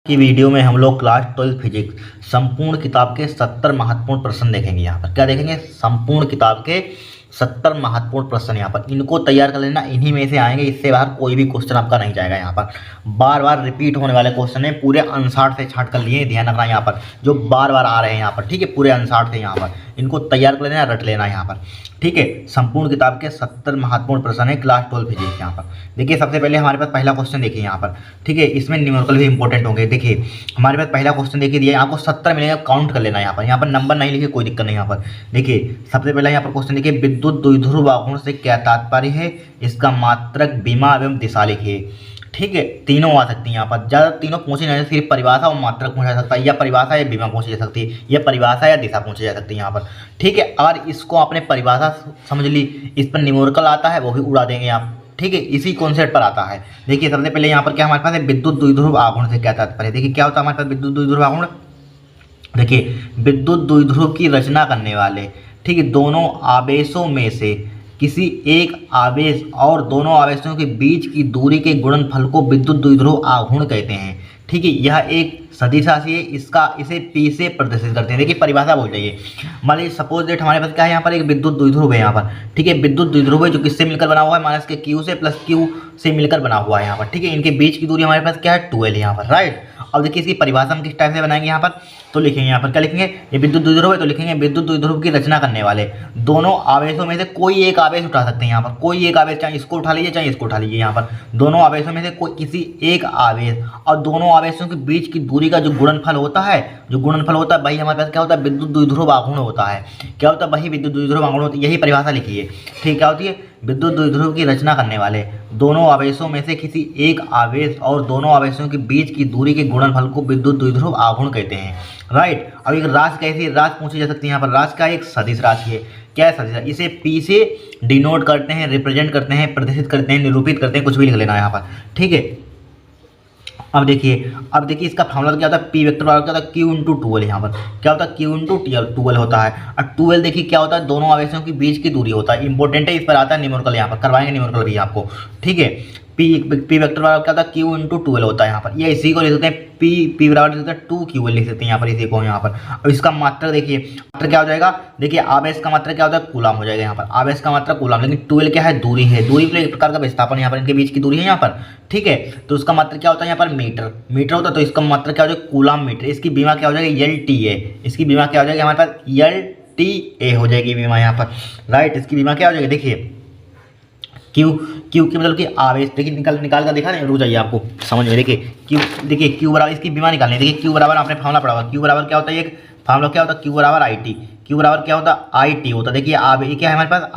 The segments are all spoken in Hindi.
की वीडियो में हम लोग क्लास 12 फिजिक्स संपूर्ण किताब के 70 महत्वपूर्ण प्रश्न देखेंगे। यहाँ पर क्या देखेंगे? संपूर्ण किताब के 70 महत्वपूर्ण प्रश्न। यहाँ पर इनको तैयार कर लेना, इन्हीं में से आएंगे, इससे बाहर कोई भी क्वेश्चन आपका नहीं जाएगा। यहाँ पर बार बार रिपीट होने वाले क्वेश्चन है, पूरे 59 से छाट कर लिए, ध्यान रखना यहाँ पर जो बार बार आ रहे हैं यहाँ पर, ठीक है, पूरे 59 से यहाँ पर इनको तैयार कर लेना, रट लेना यहाँ पर, ठीक है। संपूर्ण किताब के 70 महत्वपूर्ण प्रश्न है क्लास 12 फिजिक्स। यहाँ पर देखिए, सबसे पहले हमारे पास पहला क्वेश्चन देखिए यहाँ पर, ठीक है, इसमें न्यूमेरिकल भी इंपॉर्टेंट होंगे। देखिए हमारे पास पहला क्वेश्चन देखिए दिया, आपको 70 मिलेगा, काउंट कर लेना। यहाँ पर नंबर नहीं लिखे, कोई दिक्कत नहीं। यहाँ पर देखिए सबसे पहला यहाँ पर क्वेश्चन देखिए, विद्युत द्विध्रुव आघूर्ण से क्या तात्पर्य है, इसका मात्रक, बीमा एवं दिशा लिखिए। ठीक है, तीनों आ सकती हैं यहाँ पर, ज़्यादा तीनों पूछी नहीं, सिर्फ परिभाषा और मात्रक पूछा जा सकता है, या परिभाषा या बीमा पूछी जा सकती है, या परिभाषा या दिशा पूछी जा सकती है यहाँ पर, ठीक है। अगर इसको आपने परिभाषा समझ ली, इस पर न्यूमेरिकल आता है वो भी उड़ा देंगे आप, ठीक है, इसी कॉन्सेप्ट पर आता है। देखिए सबसे पहले यहाँ पर क्या हमारे पास है, विद्युत द्विध्रुव आघूर्ण से क्या तात्पर्य है। देखिए क्या होता है हमारे पास विद्युत द्विध्रुव आघूर्ण, देखिए विद्युत द्विध्रुव की रचना करने वाले, ठीक है, दोनों आवेशों में से किसी एक आवेश और दोनों आवेशों के बीच की दूरी के गुणनफल को विद्युत द्विध्रुव आघूर्ण कहते हैं, ठीक है। यह एक सदिश राशि है, इसे P से प्रदर्शित करते हैं। देखिए परिभाषा बोल रही है, मान लीजिए सपोज डेट हमारे पास क्या है, यहाँ पर एक विद्युत द्विध्रुव है यहाँ पर, ठीक है, विद्युत द्विध्रुव है जो किससे मिलकर बना हुआ है, माइनस के Q से प्लस Q से मिलकर बना हुआ है यहाँ पर, ठीक है। इनके बीच की दूरी हमारे पास क्या है, 12 है यहाँ पर, राइट। अब देखिए इसकी परिभाषा हम किस टाइप से बनाएंगे यहाँ पर, तो लिखेंगे यहाँ पर क्या लिखेंगे, ये विद्युत द्विध्रुव है तो लिखेंगे विद्युत द्विध्रुव की रचना करने वाले दोनों आवेशों में से कोई एक आवेश उठा सकते हैं। यहाँ पर कोई एक आवेश, चाहे इसको उठा लीजिए चाहे इसको उठा लीजिए, यहाँ पर दोनों आवेशों में से कोई किसी एक आवेश और दोनों आवेशों के बीच की दूरी का जो गुणनफल होता है, वही हमारे पास क्या होता है, विद्युत द्विध्रुव आघूर्ण होता है। क्या होता है, वही विद्युत द्विध्रुव आघूर्ण होता है, यही परिभाषा लिखिए, ठीक। क्या होती है, विद्युत द्विध्रुव की रचना करने वाले दोनों आवेशों में से किसी एक आवेश और दोनों आवेशों के बीच की दूरी के गुणनफल को विद्युत द्विध्रुव आघूर्ण कहते हैं, राइट। अब एक राशि कैसी है, राशि पूछी जा सकती है यहाँ पर, राशि का एक सदिश राशि है। क्या है सदिश राशि, इसे P से डिनोट करते हैं, रिप्रेजेंट करते हैं, प्रदर्शित करते हैं, निरूपित करते हैं, कुछ भी लिख लेना यहाँ पर, ठीक है। अब देखिए इसका फॉर्मूला क्या होता है, P वेक्टर वाला क्या होता है, Q इंटू 12, यहाँ पर क्या होता है, Q इंटू 12 होता है। और 12 देखिए क्या होता है, दोनों आवेशों के बीच की दूरी होता है, इंपॉर्टेंट है, इस पर आता है न्यूमेरिकल, यहाँ पर करवाएंगे न्यूमेरिकल भी आपको, ठीक है। P वेक्टर वाला क्या होता है, Q इंटू 12 होता है यहाँ पर, ये इसी को लिख सकते हैं P बराबर लिख सकते हैं 2Q लिख सकते हैं यहाँ पर, इसी को यहाँ पर। अब इसका मात्रक देखिए, मात्रक क्या हो जाएगा, देखिए आवेश का मात्रक क्या होता है, कूलाम हो जाएगा यहाँ पर, आवेश का मात्रक कूलाम, लेकिन 12 क्या है, दूरी है, दूरी पर एक प्रकार का विस्थापन, यहाँ पर इनके बीच की दूरी है यहाँ पर, ठीक है। तो उसका मात्रक क्या होता है यहाँ पर, मीटर होता है, तो इसका मात्रक क्या हो जाएगा, कूलाम मीटर। इसकी बीमा क्या हो जाएगी, LTA, इसकी बीमा क्या हो जाएगी हमारे पास, LTA हो जाएगी बीमा यहाँ पर, राइट। इसकी बीमा क्या हो जाएगी, देखिए क्यू की मतलब कि आवेश, देखिए निकाल कर दिखा नहीं, रुक जाइए आपको समझ में। देखिए क्यू बराबर, इसकी बीमा निकालनी है। देखिए क्यू बराबर आपने फार्मूला पढ़ा होगा, क्यू बराबर क्या होता है, एक फार्मूला क्या होता है, क्यू बराबर IT, क्यू बराबर क्या होता है, IT होता है। देखिए ये क्या है हमारे पास,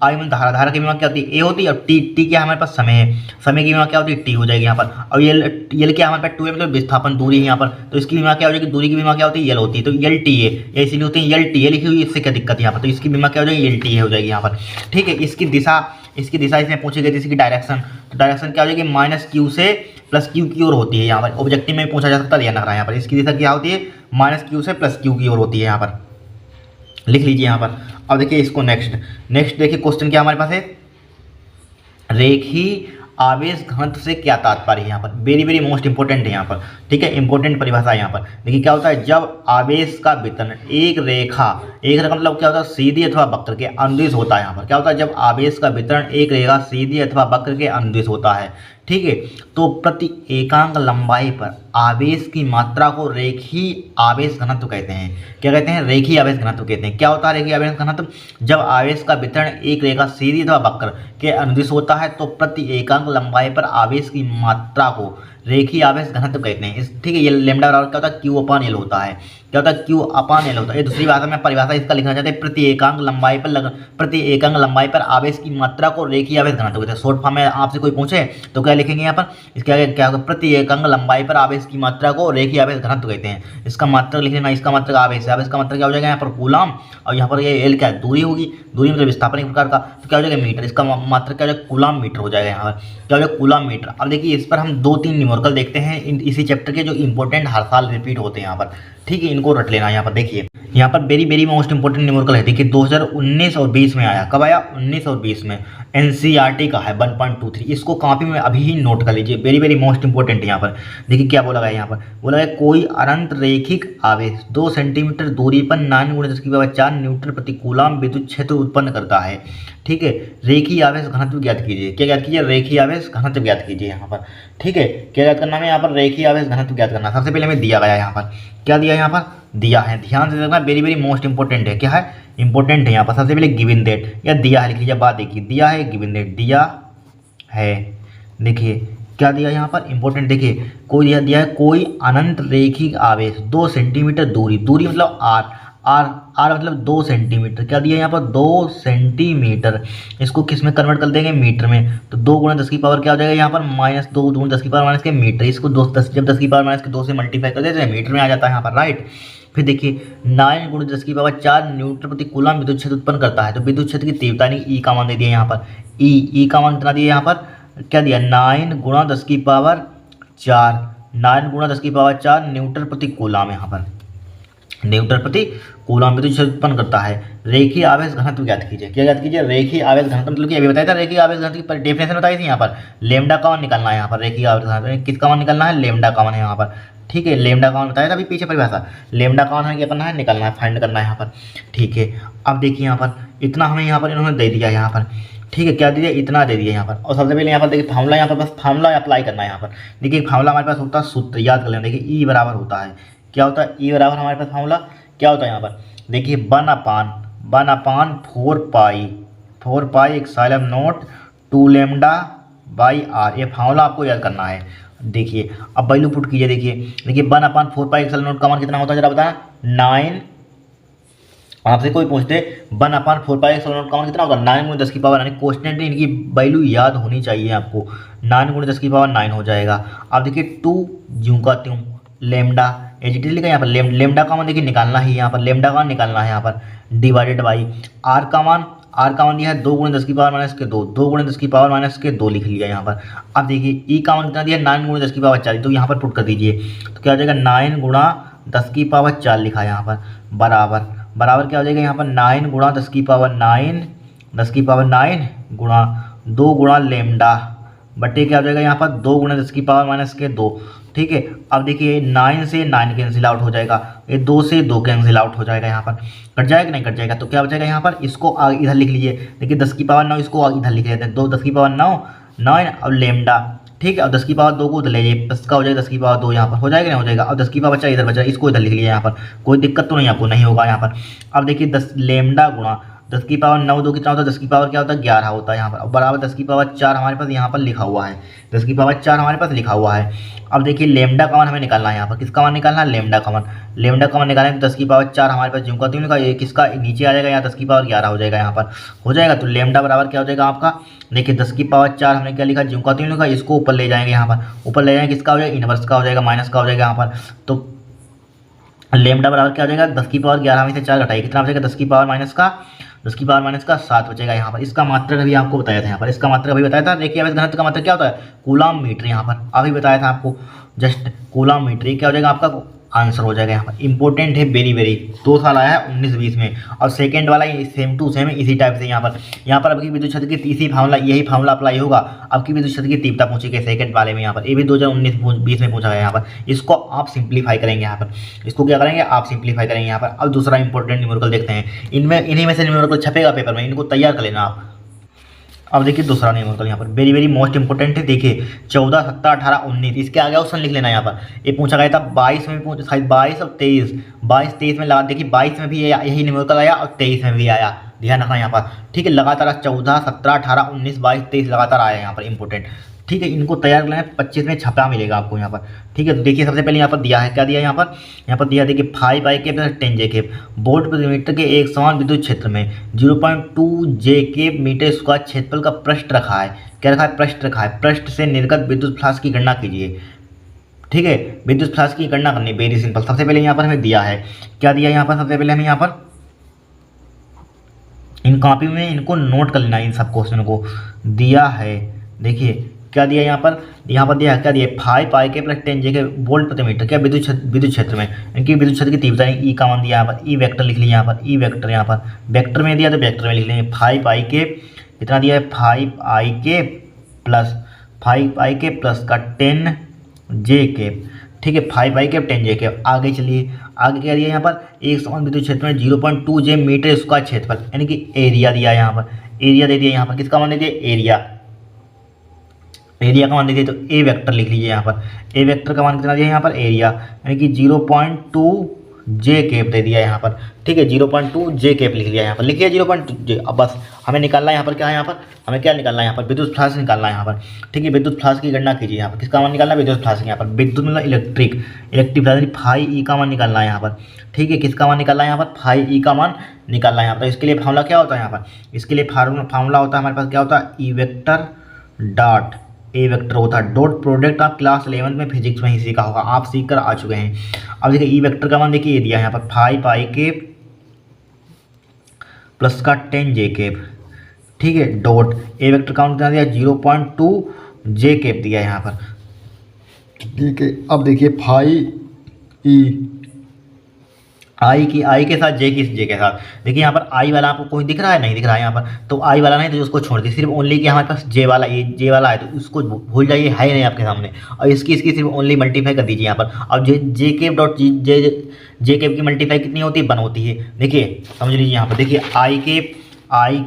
आई में धारा की बीमा क्या होती है, A होती है, और टी क्या हमारे पास, समय है, समय की बीमा क्या होती है, T हो जाएगी यहाँ पर। और यल क्या हमारे पास, 2 मतलब विस्थापन, दूरी है यहाँ पर, तो इसकी बीमा क्या हो जाएगी, दूरी की बीमा क्या होती है, यल होती है, तो LTA, या इसीलिए होती है LTA लिखी हुई, इससे क्या दिक्कत है यहाँ पर, तो इसकी बीमा क्या हो जाएगी, LTA हो जाएगी यहाँ पर, ठीक है। इसकी दिशा इसमें पूछी गई थी, इसकी डायरेक्शन, तो डायरेक्शन क्या हो जाएगी, -Q से +Q की ओर होती है यहाँ पर, ऑब्जेक्टिव में पूछा जा सकता है, ध्यान रखना यहाँ पर। इसकी दिशा क्या होती है, -Q से +Q की ओर होती है, यहाँ पर लिख लीजिए यहाँ पर। अब देखिए इसको नेक्स्ट देखिए क्वेश्चन क्या हमारे पास है, रेखीय आवेश घनत्व से क्या तात्पर्य है, यहाँ पर वेरी मोस्ट इंपॉर्टेंट है यहाँ पर, ठीक है, इंपॉर्टेंट परिभाषा है यहाँ पर। देखिए क्या होता है, जब आवेश का वितरण एक रेखा मतलब क्या होता है, सीधी अथवा वक्र के अनुदिश होता है। यहाँ पर क्या होता है, जब आवेश का वितरण एक रेखा सीधी अथवा वक्र के अनुदिश होता है, ठीक है, तो प्रति एकांक लंबाई पर आवेश की मात्रा को रेखीय आवेश घनत्व कहते हैं। क्या कहते हैं, रेखीय आवेश घनत्व कहते हैं। क्या होता है रेखीय आवेश घनत्व, जब आवेश का वितरण एक रेखा सीधी अथवा वक्र के अनुदिश होता है तो प्रति एकांक लंबाई पर आवेश की मात्रा को रेखीय आवेश घनत्व कहते हैं, ठीक है। ये लैम्डा बराबर क्या होता है, Q/L होता है। क्या होता है, Q/L होता है। ये दूसरी भाषा में परिभाषा इसका लिखना चाहते हैं, प्रति एकांक लंबाई पर आवेश की मात्रा को रेखीय आवेश घनत्व कहते हैं। शॉर्ट फॉर्म में आपसे कोई पूछे तो क्या लिखेंगे यहाँ पर, इसके आगे क्या होगा, प्रति एकांक लंबाई पर आवेश की मात्रा को रेखीय आवेश घनत्व कहते हैं। इसका मात्रक लिख लेना, इसका मात्रक आवेश है, आवेश का मात्रक क्या हो जाएगा यहाँ पर, कूलाम, और यहाँ पर ये L क्या है, दूरी होगी, दूरी मतलब विस्थापन एक प्रकार का, तो क्या हो जाएगा, मीटर, इसका मात्रक क्या हो जाएगा, कूलाम मीटर हो जाएगा यहाँ पर, क्या हो जाएगा, कूलाम मीटर। अब देखिए इस पर हम 2-3 न्यूमेरिकल देखते हैं इसी चैप्टर के, जो इंपॉर्टेंट हर साल रिपीट होते हैं यहाँ पर, ठीक है, इनको रट लेना यहाँ पर। देखिए यहाँ पर very very most important numerical है। देखिए 2019 और 20 में आया, कब आया 19 और 20 में, एनसीईआरटी का है 1.23, इसको कॉपी में अभी ही नोट कर लीजिए, वेरी वेरी मोस्ट इंपोर्टेंट है। यहाँ पर देखिए क्या बोला गया, यहाँ पर बोला गया कोई अनंत रेखिक आवेश 2 सेंटीमीटर दूरी पर 9×10⁴ न्यूटन प्रति कूलम विद्युत क्षेत्र उत्पन्न करता है। ठीक है, रेखीय आवेश घनत्व ज्ञात कीजिए। क्या ज्ञात कीजिए, रेखीय आवेश घनत्व ज्ञात कीजिए यहाँ पर। ठीक है, क्या ज्ञात करना है यहाँ पर, रेखीय आवेश घनत्व ज्ञात करना। सबसे पहले हमें दिया गया यहाँ पर, क्या दिया यहाँ पर, दिया है, ध्यान से देखना, वेरी वेरी मोस्ट इंपोर्टेंट है। क्या है, इंपॉर्टेंट है यहाँ पर। सबसे पहले गिवन डेट या दिया है लिख लीजिए, बात देखिए, दिया है गिवन डेट, दिया है। देखिए क्या दिया यहाँ पर, इंपॉर्टेंट, देखिए कोई दिया है कोई अनंत रेखिक आवेश 2 सेंटीमीटर दूरी, दूरी मतलब आर मतलब 2 सेंटीमीटर, क्या दिया यहाँ पर 2 सेंटीमीटर, इसको किस में कन्वर्ट कर देंगे, मीटर में, तो 2×10⁻, क्या हो जाएगा यहाँ पर -2×10⁻⁻के मीटर, इसको 2 जब 10⁻⁻2 से मल्टीप्लाई कर देते हैं मीटर में आ जाता है यहाँ पर, राइट। फिर देखिए 9×10⁴ न्यूटन प्रति कूलम विद्युत क्षेत्र उत्पन्न करता है, तो विद्युत क्षेत्र की तीव्रता यानी ई का मान दे दिया यहाँ पर, ई का मान कितना दिया यहाँ पर, क्या दिया 9×10⁴, 9×10⁴ न्यूटन प्रति कूलम, यहाँ पर न्यूटन प्रति कूलम विद्युत क्षेत्र उत्पन्न करता है। रेखीय आवेश घनत्व ज्ञात कीजिए। क्या ज्ञात कीजिए, रेखीय आवेश घनत्व, मतलब कि अभी बताया था रेखीय आवेश घनत्व की डेफिनेशन बताई थी यहाँ पर, लेमडा का मान निकालना है यहाँ पर, रेखीय आवेश घनत्व किसका मान निकालना है, लेमडा का मान है यहाँ पर। ठीक है, लेमडा का मान बताया था अभी पीछे परिभाषा, लेमडा का मान हमें क्या करना है, निकालना है, फाइंड करना है यहाँ पर। ठीक है, अब देखिए यहाँ पर इतना हमें यहाँ पर इन्होंने दे दिया यहाँ पर। ठीक है, क्या दीजिए, इतना दे दिया यहाँ पर। और सबसे पहले यहाँ पर देखिए फार्मूला, यहाँ पर बस फार्मूला अप्लाई करना है यहाँ पर। देखिए फार्मूला हमारे पास होता है, सूत्र याद कर लेना, देखिए ई बराबर होता है, क्या होता है, ई बराबर हमारे पास फार्मूला क्या होता है यहाँ पर, देखिए 1/4 pi epsilon naught 2 lambda by R, ये फार्मूला आपको याद करना है। देखिए अब वैल्यू पुट कीजिए, देखिए 1/4 पाई एप्सिलॉन नॉट का मान कितना होता है जरा बताना, 9, आपसे कोई पूछते 1/4 पाई एप्सिलॉन नॉट का मान कितना होगा, 9×10⁻, यानी कॉन्स्टेंट इनकी वैल्यू याद होनी चाहिए आपको, 9×10⁹ हो जाएगा। अब देखिए 2 ज्यों का त्यों लेमडा एजिटिव लिखा यहाँ पर, लेमडा का मान देखिए निकालना ही, यहाँ पर लेमडा का मान निकालना है यहाँ पर, डिवाइडेड बाई आर का मान दिया है 2×10⁻², 2×10⁻² लिख लिया यहाँ पर। अब देखिए ई का मान कितना दिया है, 9×10⁴, तो यहाँ पर पुट कर दीजिए, तो क्या हो जाएगा 9×10⁴ लिखा है यहाँ पर, बराबर क्या हो जाएगा यहाँ पर 9×10⁹ 2 लेमडा बटे क्या हो जाएगा यहाँ पर 2×10⁻²। ठीक है, अब देखिए 9 से 9 कैंसिल आउट हो जाएगा, ये 2 से 2 कैंसिल आउट हो जाएगा, यहाँ पर कट जाएगा कि नहीं कट जाएगा, तो क्या बचेगा यहाँ पर, इसको इधर लिख लीजिए, देखिए 10⁹ इसको इधर लिख लेते हैं, 2 10⁹ अब लेमडा। ठीक है, अब 10⁻² को उधर ले जाइए, प्लस का हो जाएगा 10⁻² यहाँ पर, हो जाएगा नहीं हो जाएगा। अब 10 बचा इधर बचा, इसको इधर लिख लिया यहाँ पर, कोई दिक्कत तो नहीं आपको, नहीं होगा यहाँ पर। अब देखिए 10 लेमडा गुणा 10⁻9 कितना होता है, 10 क्या होता है 11 होता है यहाँ पर, बराबर 10⁻4 हमारे पास यहाँ पर लिखा हुआ है, 10⁻4 हमारे पास लिखा हुआ है। अब देखिए लेमडा का मान हमें निकालना है यहाँ पर, किसका मान निकालना है, लेमडा का मान निकालेंगे, तो 10⁻4 हमारे पास जिनका तीन का ये किसका नीचे आ जाएगा, यहाँ 10⁻11 हो जाएगा, यहाँ पर हो जाएगा। तो लेमडा बराबर क्या हो जाएगा आपका, देखिए 10⁻4 हमने क्या लिखा, जिनका तीन लिखा, इसको ऊपर ले जाएंगे, यहाँ पर ऊपर ले जाएंगे, किसका हो जाएगा, इनवर्स का हो जाएगा, माइनस का हो जाएगा यहाँ पर। तो लेमडा बराबर क्या हो जाएगा, 10⁻11 में से 4 घटाइए, कितना बचेगा 10⁻−7 बचेगा यहाँ पर। इसका मात्रक अभी आपको बताया था, यहाँ पर इसका मात्रक अभी बताया था। देखिए अब घनत्व का मात्रक क्या होता है, कूलम मीटर, यहाँ पर अभी बताया था आपको, जस्ट कूलम मीटर, क्या हो जाएगा आपका आंसर हो जाएगा यहाँ पर। इंपॉर्टेंट है वेरी वेरी, 2 साल आया है 19-20 में, और सेकंड वाला सेम टू सेम इसी टाइप से यहाँ पर अब की विद्युत क्षेत्र की इसी फार्मूला, यही फार्मूला अप्लाई होगा। अब की विद्युत क्षेत्र की तीव्रता पूछेगी सेकंड वाले में, यहाँ पर ये भी 2019-20 में पूछा गया यहाँ पर। इसको आप सिंप्लीफाई करेंगे यहाँ पर, इसको क्या करेंगे आप सिंप्लीफाई करेंगे यहाँ पर। अब दूसरा इंपॉर्टेंट न्यूमेरिकल देखते हैं, इन्हीं में से न्यूमेरिकल छपेगा पेपर में, इनको तैयार कर लेना आप। अब देखिए दूसरा न्यूमेरिकल यहाँ पर वेरी वेरी मोस्ट इंपोर्टेंट है। देखिए 14, 17, 18, 19, इसके आगे ऑप्शन लिख लेना यहाँ पर। ये पूछा गया था 22 में, शायद 22 और 23 में लगा, देखिए 22 में भी यही न्यूमेरिकल आया और 23 में भी आया, ध्यान रखना यहाँ पर। ठीक है, लगातार 14, 17, 18, 19, 22, 23 लगातार आया यहाँ पर इंपॉर्टेंट। ठीक है, इनको तैयार कर लेना, 25 में छपा मिलेगा आपको यहाँ पर। ठीक है, तो देखिए सबसे पहले यहाँ पर दिया है, क्या दिया यहाँ पर दिया देखिए 5I प्लस 10J वोल्ट प्रति मीटर के एक समान विद्युत क्षेत्र में 0.2 J मीटर स्क्वायर क्षेत्रफल का पृष्ठ रखा है। क्या रखा है, पृष्ठ रखा है। पृष्ठ से निर्गत विद्युत फ्लक्स की गणना कीजिए। ठीक है, विद्युत फ्लक्स की गणना करनी वेरी सिंपल। सबसे पहले यहाँ पर हमें दिया है, क्या दिया यहाँ पर, सबसे पहले हमें यहाँ पर इन कॉपी में इनको नोट कर लेना, इन सब क्वेश्चन को दिया है। देखिए क्या दिया यहाँ पर दिया क्या दिया 5 पाई के प्लस 10 जे के वोल्ट प्रति मीटर, क्या विद्युत क्षेत्र में, इनकी विद्युत क्षेत्र की तीव्रता ई का मान दिया यहाँ पर, ई वेक्टर लिख लीजिए यहाँ पर, ई वेक्टर यहाँ पर वेक्टर में दिया तो वेक्टर में लिख लेंगे 5 आई के कितना दिया है 5 आई के प्लस का 10 जे के, ठीक है 5 आई के 10 जे के। आगे चलिए आगे क्या दिया यहाँ पर, एक समान विद्युत क्षेत्र में 0.2 जे मीटर स्क्वायर क्षेत्रफल, यानी कि एरिया दिया यहाँ पर, एरिया दे दिया यहाँ पर, किसका मान दे दिया एरिया का मान दे दिया, तो ए वेक्टर लिख लीजिए यहाँ पर, ए वेक्टर का मान कितना दिया यहाँ पर एरिया, यानी कि 0.2 जे कैप दे दिया यहाँ पर, ठीक है 0.2 जे कैप लिख लिया यहाँ पर, लिखिए 0.2 जे। अब बस हमें निकालना है यहाँ पर क्या है, यहाँ पर हमें क्या निकालना है, यहाँ पर विद्युत फ्लक्स निकालना है यहाँ पर, ठीक है विद्युत फ्लक्स की गणना कीजिए यहाँ पर, किसका मान निकालना है विद्युत फ्लक्स, यहाँ पर विद्युत मतलब इलेक्ट्रिक फ्लक्स फाई ई का मान निकालना है यहाँ पर, ठीक है किसका मान निकालना है यहाँ पर फाई ई का मान निकालना है यहाँ पर। इसके लिए फार्मूला क्या होता है यहाँ पर, इसके लिए फार्मूला होता है हमारे पास क्या होता है E vector dot A vector होता है डॉट प्रोडक्ट। आप क्लास 11 में फिजिक्स में ही सीखा होगा, आप सीख कर आ चुके हैं। अब देखिए ई वेक्टर का मान देखिए ये दिया है यहाँ पर 5 पाई के प्लस का 10 जे केप, ठीक है डॉट ए वेक्टर का मान कितना दिया 0.2 जे केप दिया है यहाँ पर, ठीक है। अब देखिए 5 ई आई के साथ जे के साथ, देखिए यहाँ पर आई वाला आपको कोई दिख रहा है नहीं दिख रहा है यहाँ पर, तो आई वाला नहीं तो उसको छोड़ दीजिए, सिर्फ ओनली कि हमारे पास जे वाला है तो उसको भूल जाइए, है नहीं आपके सामने, और इसकी सिर्फ ओनली मल्टीप्लाई कर दीजिए यहाँ पर। अब J cap dot J cap की मल्टीप्लाई कितनी होती है 1 होती है, देखिए समझ लीजिए यहाँ पर, देखिए I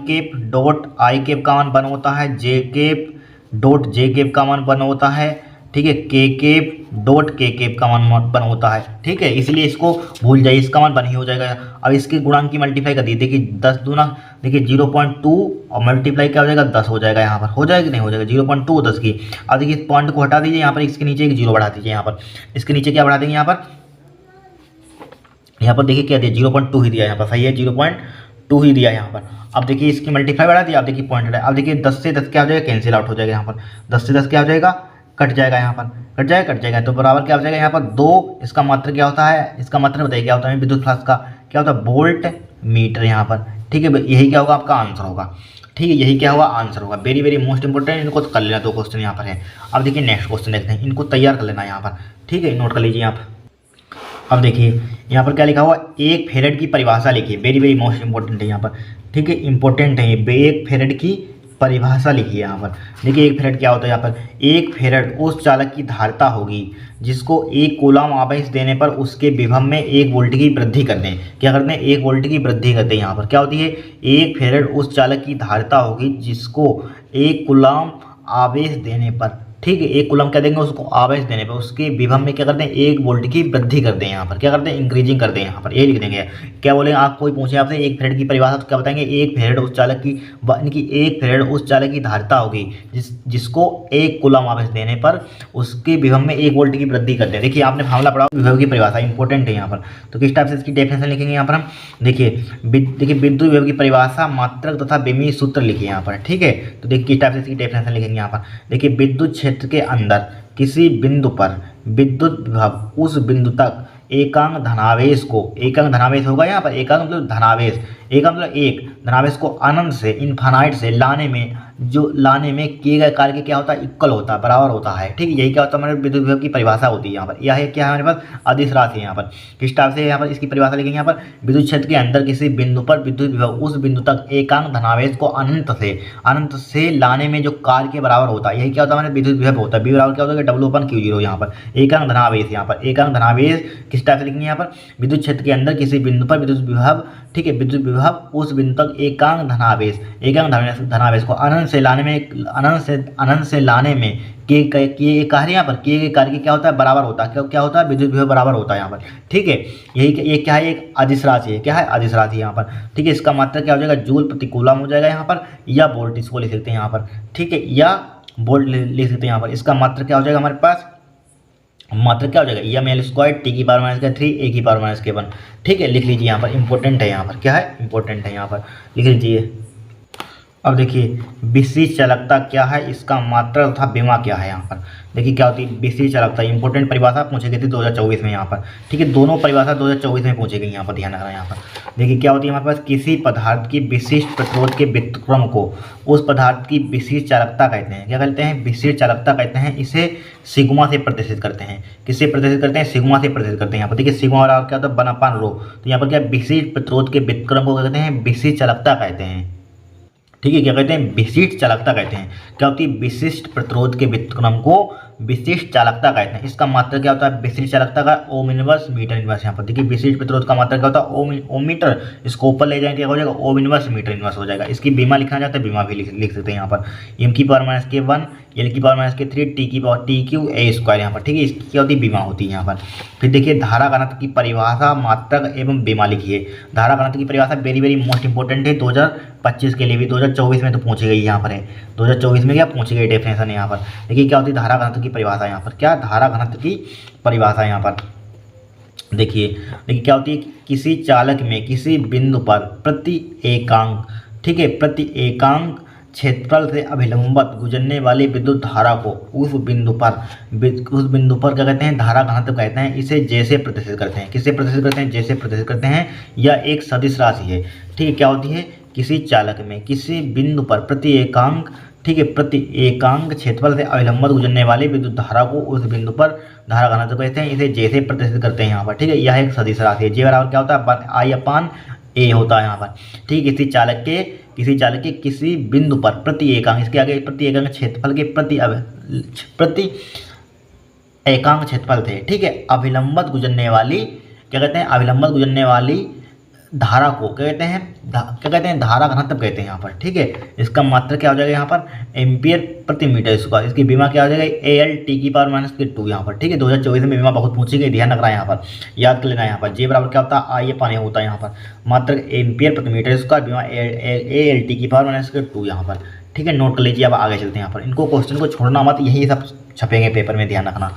cap dot I cap का मान 1 होता है, J cap dot J cap का मान 1 होता है, ठीक है के केप डॉट के केप का मान 1 होता है, ठीक है इसलिए इसको भूल जाइए, इसका मान 1 ही हो जाएगा। अब इसके गुणांक की मल्टीप्लाई कर दी, देखिए 10 दूना देखिए 0.2 और मल्टीप्लाई क्या हो जाएगा 10 हो जाएगा यहाँ पर, हो जाएगा कि नहीं हो जाएगा 0.2 10 की। अब देखिए इस पॉइंट को हटा दीजिए यहाँ पर, इसके नीचे एक 0 बढ़ा दीजिए यहाँ पर, इसके नीचे क्या बढ़ा देंगे यहाँ पर देखिए क्या दिया 0.2 ही दिया यहाँ पर, सही है 0.2 ही दिया यहाँ पर। अब देखिए इसकी मल्टीप्लाई बढ़ा दिया, अब देखिए पॉइंट हटा, अब देखिए 10 से 10 क्या हो जाएगा कैंसिल आउट हो जाएगा यहाँ पर, 10 से 10 क्या हो जाएगा कट जाएगा यहाँ पर, कट जाएगा तो बराबर क्या हो जाएगा यहाँ पर 2, इसका मात्र क्या होता है, इसका मात्र बताइए क्या होता है विद्युत फ्लक्स का, क्या होता है वोल्ट मीटर यहाँ पर, ठीक है यही क्या होगा आपका आंसर होगा, ठीक है यही क्या होगा आंसर होगा। वेरी मोस्ट इंपॉर्टेंट, इनको कर लेना 2 क्वेश्चन यहाँ पर है। अब देखिए नेक्स्ट क्वेश्चन देखते हैं, इनको तैयार कर लेना यहाँ पर, ठीक है नोट कर लीजिए आप। अब देखिए यहाँ पर क्या लिखा हुआ 1 फेरेड की परिभाषा लिखिए, वेरी मोस्ट इंपॉर्टेंट है यहाँ पर, ठीक है इंपॉर्टेंट है ये, 1 फेरेड की परिभाषा लिखिए यहाँ पर। देखिए 1 फेरेड क्या होता है यहाँ पर, 1 फेरेड उस चालक की धारिता होगी जिसको 1 कूलम आवेश देने पर उसके विभव में 1 वोल्ट की वृद्धि कर दें, क्या करते हैं 1 वोल्ट की वृद्धि करते हैं यहाँ पर, क्या होती है 1 फेरेड उस चालक की धारिता होगी जिसको 1 कूलम आवेश देने पर, ठीक है 1 कूलम क्या देंगे उसको आवेश देने पर उसके विभव में क्या करते हैं 1 वोल्ट की वृद्धि करते हैं यहाँ पर, क्या करते हैं इंक्रीजिंग करते हैं यहाँ पर, ये लिख देंगे। क्या बोलेंगे आप, कोई पूछे आपसे 1 फेरेड की परिभाषा तो क्या बताएंगे 1 फेरेड उस चालक की, यानी कि 1 फेरेड उस चालक की धारिता होगी जिसको 1 कूलम आवेश देने पर उसके विभव में 1 वोल्ट की वृद्धि करते हैं। देखिए आपने फार्मूला पढ़ा विभव की परिभाषा इंपॉर्टेंट है यहाँ पर, तो किस टाइप से इसकी डेफिनेशन लिखेंगे यहाँ पर हम, देखिए विद्युत विभव की परिभाषा मात्रक तथा विमीय सूत्र लिखिए यहाँ पर, ठीक है तो देखिए किस टाइप से इसकी डेफिनेशन लिखेंगे यहाँ पर। देखिए विद्युत क्षेत्र के अंदर किसी बिंदु पर विद्युत विभव उस बिंदु तक एकांक धनावेश को, एकांक धनावेश होगा यहाँ पर, एकांक मतलब धनावेश, एकांक मतलब एक धनावेश को अनंत से इनफाइनाइट से लाने में किए गए कार्य क्या होता है इक्वल होता है, बराबर होता है, ठीक है यही क्या होता है हमारे विद्युत विभव की परिभाषा होती है यहाँ पर। यह है क्या है हमारे पास अदिश राशि है यहाँ पर, किस टाइप से यहाँ पर इसकी परिभाषा लिखेंगे यहाँ पर, विद्युत क्षेत्र के अंदर किसी बिंदु पर विद्युत विभव उस बिंदु तक एकांक धनावेश को अनंत से लाने में जो कार्य के बराबर होता है, यही क्या होता है हमारे विद्युत विभव होता है। बी बराबर क्या होता है W/Q0 यहाँ पर, एकांक धनावेश यहाँ पर, एकांक धनावेश किस टाइप से लिखेंगे यहाँ पर, विद्युत क्षेत्र के अंदर किसी बिंदु पर विद्युत विभव, ठीक है विद्युत विभव उस बिंदु तक एकांक धनावेश को अनंत से लाने में किए कार्य यहाँ पर किए गए कार्य क्या होता है बराबर होता है, क्या होता है विद्युत विभव बराबर होता है यहाँ पर, ठीक है यही ये क्या है एक अदिश राशि है, क्या है अदिश राशि यहाँ पर, ठीक है इसका मात्रक क्या हो जाएगा जूल प्रति कूलम हो जाएगा यहाँ पर, या वोल्ट इसको लिख सकते हैं यहाँ पर, ठीक है या वोल्ट लिख सकते हैं यहाँ पर। इसका मात्रक क्या हो जाएगा हमारे पास, मात्र क्या हो जाएगा ml² T⁻³ 3 A⁻⁻1, ठीक है लिख लीजिए यहाँ पर, इंपॉर्टेंट है यहाँ पर, क्या है इंपॉर्टेंट है यहाँ पर लिख लीजिए। अब देखिए विशेष चालकता क्या है, इसका मात्रा तथा बीमा क्या है। यहाँ पर देखिए क्या होती है विशेष चालकता, इंपॉर्टेंट परिभाषा पूछी गई थी 2024 में यहाँ पर, ठीक है। दोनों परिभाषा 2024 में पूछी गई, यहाँ पर ध्यान रखना। यहाँ पर देखिए क्या होती है हमारे पास, किसी पदार्थ की विशिष्ट प्रतिरोध के व्युत्क्रम को उस पदार्थ की विशेष चालकता कहते हैं। क्या कहते हैं, विशेष चालकता कहते हैं। इसे सिग्मा से प्रदर्शित करते हैं। किससे प्रदर्शित करते हैं, सिग्मा से प्रदर्शित करते हैं। यहाँ पर देखिए सिग्मा वाला क्या होता है 1/ρ, तो यहाँ पर क्या विशेष प्रतिरोध के व्युत्क्रम को कहते हैं विशेष चालकता कहते हैं, ठीक है। क्या कहते हैं, विशिष्ट चालकता कहते हैं। क्या होती है, विशिष्ट प्रतिरोध के व्युत्क्रम को विशिष्ट चालकता कहते हैं। इसका मात्रा क्या होता है, विशिष्ट चालकता का ओम इनवर्स मीटर इनवर्स। यहाँ पर देखिए विशिष्ट प्रतिरोध का मात्रा क्या होता है ओम मीटर, इसको ऊपर ले जाएंगे क्या हो जाएगा ओम इनवर्स मीटर इनवर्स हो जाएगा। इसकी बीमा लिखना चाहते हैं बीमा भी लिख सकते हैं यहाँ पर, m⁻⁻⁴ l⁻⁻3 t⁻⁴ यहाँ पर, ठीक है। इसकी क्या होती है बीमा होती है यहाँ पर। फिर देखिए धारा घनत्व की परिभाषा, मात्रक एवं बीमा लिखिए। धारा घनत्व की परिभाषा वेरी वेरी मोस्ट इंपॉर्टेंट है 2025 के लिए भी, 2024 में तो पूछी गई यहाँ पर है, 2024 में क्या पूछी गई डेफिनेशन है यहाँ पर। देखिए क्या होती है धारा घनत्व की परिभाषा, यहाँ पर क्या धारा घनत्व की परिभाषा यहाँ पर देखिए क्या होती है, किसी चालक में किसी बिंदु पर प्रति एकांक, ठीक है, प्रति एकांक क्षेत्रफल से अभिलंबत गुजरने वाली विद्युत धारा को उस बिंदु पर क्या कहते हैं, धारा घनत्व कहते हैं। इसे जैसे प्रदर्शित करते हैं, किससे प्रदर्शित करते हैं, जैसे प्रदर्शित करते हैं। यह एक सदिश राशि है, ठीक है। क्या होती है, किसी चालक में किसी बिंदु पर प्रति एकांक, ठीक है, प्रति एकांक क्षेत्रफल से अभिलंबत गुजरने वाली विद्युत धारा को उस बिंदु पर धारा घनत्व कहते हैं। इसे जैसे प्रदर्शित करते हैं यहाँ पर, ठीक है। यह एक सदिश राशि है। जे बराबर क्या होता है I/A होता है यहाँ पर, ठीक है। किसी चालक के किसी बिंदु पर प्रति एकांक, इसके आगे प्रति एकांक क्षेत्रफल के प्रति एकांक क्षेत्रफल थे, ठीक है, अभिलंबत गुजरने वाली, क्या कहते हैं, अभिलंबत गुजरने वाली धारा को क्या कहते हैं धारा घनत्व कहते हैं यहाँ पर, ठीक है। इसका मात्रा क्या हो जाएगा यहाँ पर एम्पियर प्रति मीटर स्क्वायर। इसकी बीमा क्या हो जाएगा AL⁻⁻2 यहाँ पर, ठीक है। 2024 में बीमा बहुत पूछी गई, ध्यान रखना है यहाँ पर, याद कर लेना है यहाँ पर। जे बराबर क्या होता है I/A होता है यहाँ पर, मात्रा एम्पियर प्रति मीटर स्क्वायर, बीमा AL⁻2 यहाँ पर, ठीक है। नोट कर लीजिए। अब आगे चलते हैं यहाँ पर, इनको क्वेश्चन को छोड़ना मत, यही सब छपेंगे पेपर में, ध्यान रखना।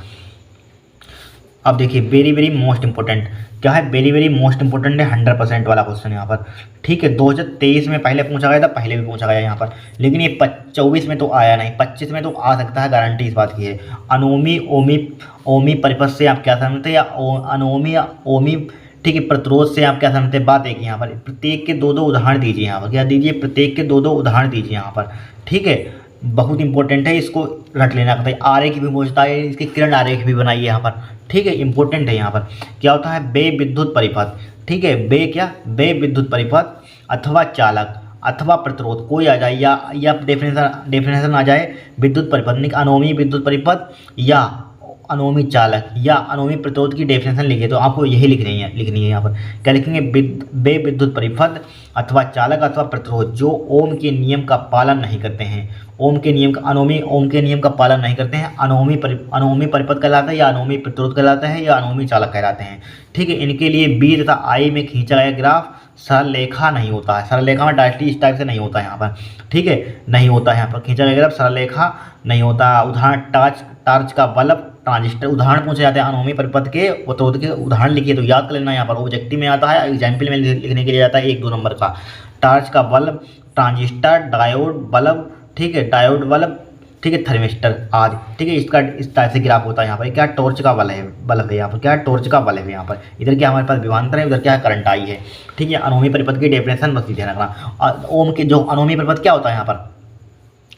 अब देखिए वेरी वेरी मोस्ट इंपॉर्टेंट क्या है, वेरी वेरी मोस्ट इंपॉर्टेंट है 100% वाला क्वेश्चन यहाँ पर, ठीक है। 2023 में पहले पूछा गया था, पहले भी पूछा गया यहाँ पर, लेकिन ये 24 में तो आया नहीं, 25 में तो आ सकता है, गारंटी इस बात की है। अनोमी ओमी परिपथ से आप क्या समझते हैं, या अनोमी या ओमी, ठीक है, प्रतिरोध से आप क्या समझते हैं। बात एक यहाँ पर, प्रत्येक के 2 उदाहरण दीजिए यहाँ पर, क्या दीजिए, प्रत्येक के 2 उदाहरण दीजिए यहाँ पर, ठीक है। बहुत इंपॉर्टेंट है, इसको रट लेना पड़ता है। आरेख भी पूछता है, इसके किरण आरेख भी बनाइए यहाँ पर, ठीक है, इंपॉर्टेंट है यहाँ पर। क्या होता है बे विद्युत परिपथ, ठीक है, बे विद्युत परिपथ अथवा चालक अथवा प्रतिरोध कोई आ जाए, या डेफिनेशन आ जाए विद्युत परिपथ, अनोमी विद्युत परिपथ या अनोमी चालक या अनोमी प्रतिरोध की डेफिनेशन लिखिए, तो आपको यही लिखनी है यहाँ पर। क्या लिखेंगे, बे विद्युत परिपथ अथवा चालक अथवा प्रतिरोध जो ओम के नियम का पालन नहीं करते हैं, अनोमी ओम के नियम का पालन नहीं करते हैं, अनोमी परिपथ कहलाता है, या अनोमी प्रतिरोध कहलाता है, या अनोमी चालक कहलाते हैं, ठीक है। इनके लिए बी तथा आई में खींचा गया ग्राफ सरल रेखा नहीं होता है, सरल रेखा में डायरेक्टली इस टाइप से नहीं होता है यहाँ पर, ठीक है, नहीं होता है यहाँ पर खींचा गया ग्राफ सरल रेखा नहीं होता। उदाहरण टार्च का बल्ब, ट्रांजिस्टर, उदाहरण पूछे जाते हैं अनोमी परिपथ के प्रतिरोध के उदाहरण लिखिए, तो याद कर लेना यहाँ पर। ऑब्जेक्टिव में आता है, एग्जाम्पल में लिखने के लिए आता है 1-2 नंबर का। टार्च का बल्ब, ट्रांजिस्टर, डायोड बल्ब, ठीक है, डायोड बल्ब, ठीक है, थर्मिस्टर आदि, ठीक है। इसका इस टाइप से ग्राफ होता है यहाँ पर। क्या टॉर्च का बल्ब है यहाँ पर, क्या टॉर्च का बल्ब है यहाँ पर। इधर क्या हमारे पास विभवांतर है, उधर क्या करंट आई है, ठीक है। अनोमी परिपथ की डेफिनेशन बस ध्यान रखना। ओम के जो अनोमी परिपथ क्या होता है यहाँ पर,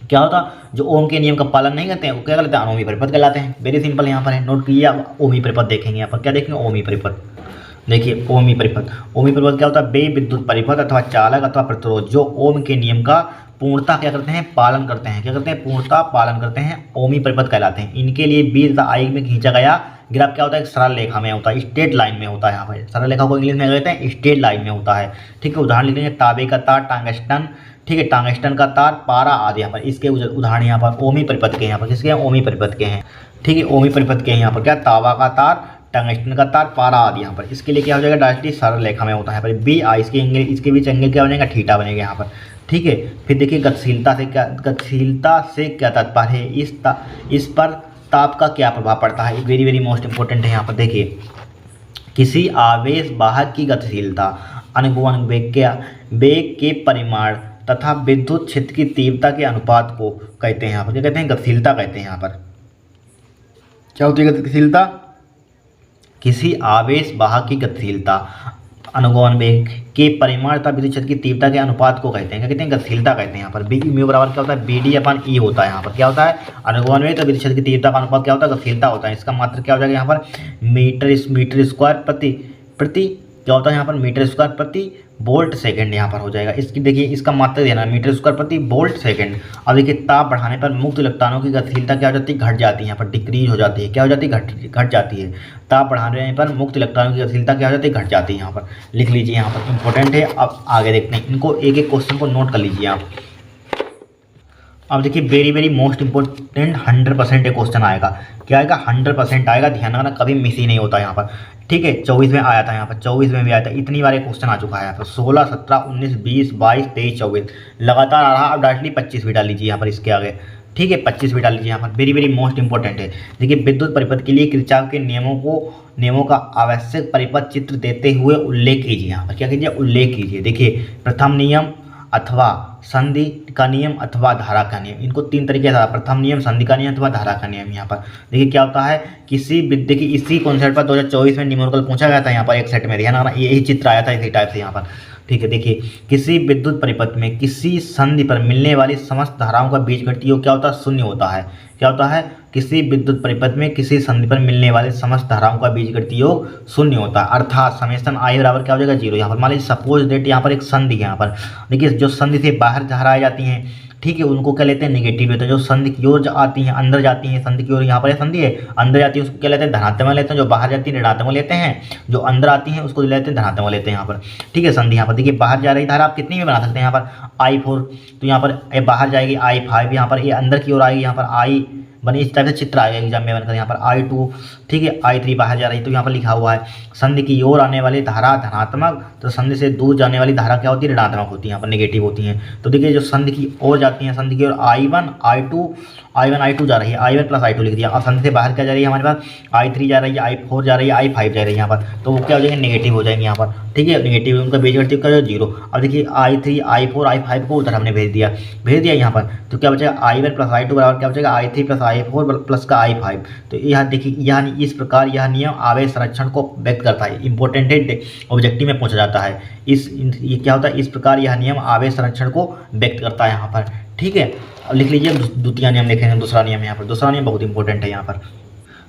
क्या होता, जो ओम के नियम का पालन नहीं करते हैं वो क्या कहलाते हैं, अनोमी परिपथ कहलाते हैं। वेरी सिंपल यहाँ पर है, नोट कीजिए। आप ओमी परिपथ देखेंगे यहाँ पर, क्या देखेंगे, ओमी परिपथ। देखिए ओमी परिपथ क्या होता है, बे विद्युत परिपथ अथवा चालक अथवा प्रतिरोध जो ओम के नियम का पूर्णता क्या करते हैं, पालन करते हैं, क्या करते हैं, पूर्णता पालन करते हैं, ओमी परिपथ कहलाते हैं। इनके लिए बी तथा आई में खींचा गया ग्राफ क्या होता है, सरल रेखा में होता है, स्ट्रेट लाइन में होता है। यहाँ पर सरल रेखा को इंग्लिश में कहते हैं स्ट्रेट लाइन में होता है, ठीक है। उदाहरण लिख लेंगे, तांबे का तार, टंगस्टन, ठीक है, टंगस्टन का तार, पारा आदि। यहाँ पर इसके उदाहरण यहाँ पर ओमी परिपथ के, यहाँ पर किसके हैं, ओमी परिपथ के हैं, ठीक है, ओमी परिपथ के हैं। यहाँ पर क्या, तांबा का तार, टंगस्टन का तार, पारा आदि। यहाँ पर इसके लिए क्या हो जाएगा, डायरेक्टली सरल रेखा में होता है। पर बी आई इसके बीच एंगल क्या बनेगा, थीटा बनेगा यहाँ पर, ठीक है। फिर देखिए गतिशीलता से क्या तात्पर्य है, इस पर ताप का क्या प्रभाव पड़ता है, वेरी वेरी मोस्ट इंपॉर्टेंट है यहाँ पर। देखिए किसी आवेश वाहक की गतिशीलता अनुगमन वेग के परिमाण तथा विद्युत क्षेत्र की तीव्रता के अनुपात को कहते हैं यहाँ पर, क्या कहते हैं, गतिशीलता कहते हैं यहाँ पर। क्या होती है गतिशीलता? किसी आवेश वाहक की गतिशीलता अनुगमन वेग के परिमाण तथा विद्युत क्षेत्र की तीव्रता के अनुपात को कहते हैं, क्या कहते हैं, गतिशीलता कहते हैं यहाँ पर। बी म्यू बराबर क्या होता है, बी डी अपन ई होता है यहाँ पर। क्या होता है, अनुगमन वेग तो विद्युत क्षेत्र की तीव्रता का अनुपात क्या होता है, गतिशीलता होता है। इसका मात्रा क्या हो जाएगा यहाँ पर, मीटर स्क्वायर प्रति क्या होता है यहाँ पर, मीटर स्क्वायर प्रति वोल्ट सेकंड यहाँ पर हो जाएगा। इसकी देखिए इसका मात्रा देना है मीटर स्क्वायर प्रति वोल्ट सेकंड। अब देखिए ताप बढ़ाने पर मुक्त इलेक्ट्रॉनों की गतिशीलता क्या हो जाती है, घट जाती है यहाँ पर, डिक्रीज हो जाती है। क्या हो जाती है, घट जाती है। ताप बढ़ाने पर मुक्त इलेक्ट्रॉनों की गतिशीलता क्या हो जाती है, घट जाती है यहाँ पर। लिख लीजिए यहाँ पर, इंपॉर्टेंट है। अब आगे देखते हैं, इनको एक एक क्वेश्चन को नोट कर लीजिए आप। अब देखिए वेरी मोस्ट इंपॉर्टेंट 100% क्वेश्चन आएगा। क्या आएगा, 100% आएगा, ध्यान रखना, कभी मिस ही नहीं होता यहाँ पर। ठीक है, 24 में आया था यहाँ पर, 24 में भी आया था, इतनी बार क्वेश्चन आ चुका है यहाँ पर। 16, 17, 19, 20, 22, 23, 24 लगातार आ रहा। अब डायरेक्टली 25 भी डाल लीजिए यहाँ पर इसके आगे। ठीक है, 25 भी डाल लीजिए यहाँ पर। वेरी मोस्ट इंपॉर्टेंट है। देखिए विद्युत परिपथ के लिए किरचॉफ के नियमों का आवश्यक परिपथ चित्र देते हुए उल्लेख कीजिए। यहाँ पर क्या कीजिए, उल्लेख कीजिए। देखिए प्रथम नियम अथवा संधि का नियम अथवा धारा का नियम, इनको 3 तरीके से, प्रथम नियम, संधि का नियम अथवा धारा का नियम। यहाँ पर देखिए क्या होता है, किसी विद्युत की इसी कॉन्सेप्ट पर 2024 में न्यूमेरिकल पूछा गया था यहाँ पर एक सेट में, ध्यान रखना, यही चित्र आया था इसी टाइप से यहाँ पर। ठीक है, देखिए किसी विद्युत परिपथ में किसी संधि पर मिलने वाली समस्त धाराओं का बीजगणितीय योग क्या होता है, शून्य होता है। क्या होता है, किसी विद्युत परिपथ में किसी संधि पर मिलने वाले समस्त धाराओं का बीजगणितीय योग शून्य होता है। अर्थात समेशन आई बराबर क्या हो जाएगा, 0। यहाँ पर मान लीजिए सपोज दैट यहाँ पर एक संधि है। यहाँ पर देखिए जो संधि से बाहर धाराएं जाती हैं, ठीक है, उनको क्या लेते हैं, नेगेटिव लेते हैं। जो संधि की ओर आती हैं, अंदर जाती हैं, संधि की ओर, यहाँ पर संधि है, अंदर जाती है, उसको क्या लेते हैं, धनात्मक लेते हैं। जो बाहर जाती है ऋणात्मक लेते हैं, जो अंदर आती हैं उसको लेते हैं धनात्मक लेते हैं यहाँ पर। ठीक है, संधि यहाँ पर देखिए बाहर जा रही धारा आप कितनी में बना सकते हैं, यहाँ पर I4, तो यहाँ पर ये बाहर जाएगी I5, यहाँ पर ये अंदर की ओर आएगी, यहाँ पर I बनी, इस टाइप से चित्र आएगा एग्जाम में बनकर। यहाँ पर I2, ठीक है, I3 बाहर जा रही, तो यहाँ पर लिखा हुआ है संधि की ओर आने वाली धारा धनात्मक, तो संधि से दूर जाने वाली धारा क्या होती है, ऋणात्मक होती है, यहाँ पर नेगेटिव होती हैं। तो देखिए जो संधि की ओर जाती हैं, संधि की ओर I1 I2 जा रही है, I1 प्लस I2 लिख दिया। और संधि से बाहर क्या जा रही है, हमारे पास I3 जा रही है, I4 जा रही है, I5 जा रही है यहाँ पर, तो वो क्या हो जाएंगे, नेगेटिव हो जाएंगे यहाँ पर। ठीक है, नेगेटिव, उनका बीजगणितीय का 0। अब देखिए I3 I4 I5 को उधर हमने भेज दिया यहाँ पर, तो क्या बचेगा, I1 प्लस I2 बराबर क्या बचेगा, I3 प्लस I4 प्लस का I5। तो यहाँ देखिए यह इस प्रकार यह नियम आवेश संरक्षण को व्यक्त करता है। इंपॉर्टेंट है, ऑब्जेक्टिव में पूछा जाता है। ये क्या होता है, इस प्रकार यह नियम आवेश संरक्षण को व्यक्त करता है यहाँ पर। ठीक है, अब लिख लीजिए द्वितीय नियम देखेंगे, दूसरा नियम यहाँ पर। दूसरा नियम बहुत इंपॉर्टेंट है यहाँ पर।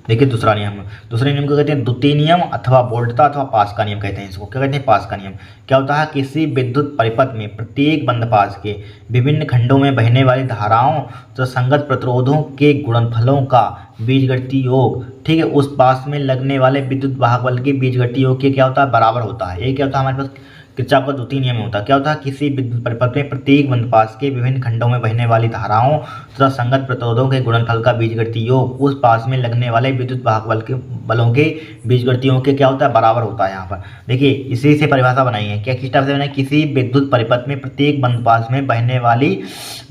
देखिए दूसरे नियम को कहते हैं द्वितीय नियम अथवा वोल्टता अथवा पास का नियम कहते हैं इसको। क्या कहते हैं, पास का नियम। क्या होता है, किसी विद्युत परिपथ में प्रत्येक बंद पास के विभिन्न खंडों में बहने वाली धाराओं तो संगत प्रतिरोधों के गुणनफलों का बीजगणितीय योग, ठीक है, उस पास में लगने वाले विद्युत वाहक बल के बीजगणितीय योग के क्या होता है, बराबर होता है। ये क्या होता है, हमारे पास किरचॉफ का द्वितीय नियम होता है। क्या होता है, किसी विद्युत परिपथ में प्रत्येक बंद पास के विभिन्न खंडों में बहने वाली धाराओं तथा संगत प्रतिरोधों के गुणनफल का बीजगणितीय योग उस पास में लगने वाले विद्युत वाहक बलों के बीजगणितीय योग के क्या होता है, बराबर होता है। यहाँ पर देखिए इसी से परिभाषा बनाई है। क्या किस टाइप से बनाई, किसी विद्युत परिपथ में प्रत्येक बंद पास में बहने वाली